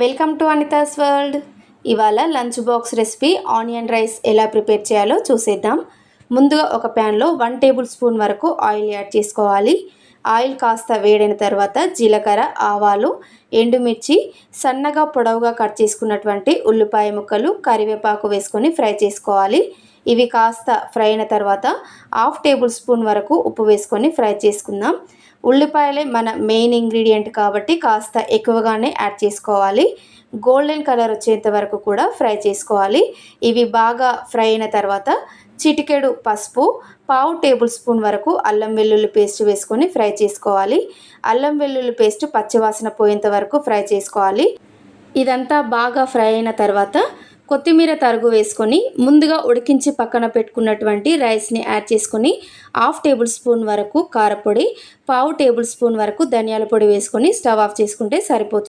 Welcome to Anitha's world. ఇవాళ lunch box recipe onion rice ఎలా prepare చేయాలో చూసేద్దాం. ముందుగా ఒక ప్యాన్లో 1 టేబుల్ స్పూన్ వరకు ఆయిల్ యాడ్ చేసుకోవాలి. ఆయిల్ కాస్త వేడైన తర్వాత జీలకర్ర, ఆవాలు, ఎండుమిర్చి, సన్నగా పొడవుగా కట్ చేసుకున్నటువంటి ఉల్లిపాయ ముక్కలు, కరివేపాకు వేసుకొని ఫ్రై చేసుకోవాలి. ఇవి కాస్త ఫ్రై అయిన తర్వాత 1/2 టేబుల్ స్పూన్ వరకు ఉప్పు వేసుకొని ఫ్రై చేసుకుందాం. ఉల్లిపాయలే మన మెయిన్ ఇంగ్రీడియంట్ కాబట్టి కాస్త ఎక్కువగానే యాడ్ చేసుకోవాలి. గోల్డెన్ కలర్ వచ్చేంత వరకు కూడా ఫ్రై చేసుకోవాలి. ఇవి బాగా ఫ్రై అయిన తర్వాత చిటికెడు పసుపు, 1/2 టేబుల్ స్పూన్ వరకు అల్లం వెల్లుల్లి పేస్ట్ వేసుకొని ఫ్రై చేసుకోవాలి. అల్లం వెల్లుల్లి పేస్ట్ పచ్చివాసన పోయేంత వరకు ఫ్రై చేసుకోవాలి. ఇదంతా బాగా ఫ్రై అయిన తర్వాత కొత్తిమీర తరుగు వేసుకొని ముందుగా ఉడికించి పక్కన పెట్టుకున్నటువంటి రైస్ని యాడ్ చేసుకొని 1/2 టేబుల్ స్పూన్ వరకు కారపొడి, 1/4 టేబుల్ స్పూన్ వరకు ధనియాల పొడి వేసుకొని స్టవ్ ఆఫ్ చేసుకుంటే సరిపోతుంది.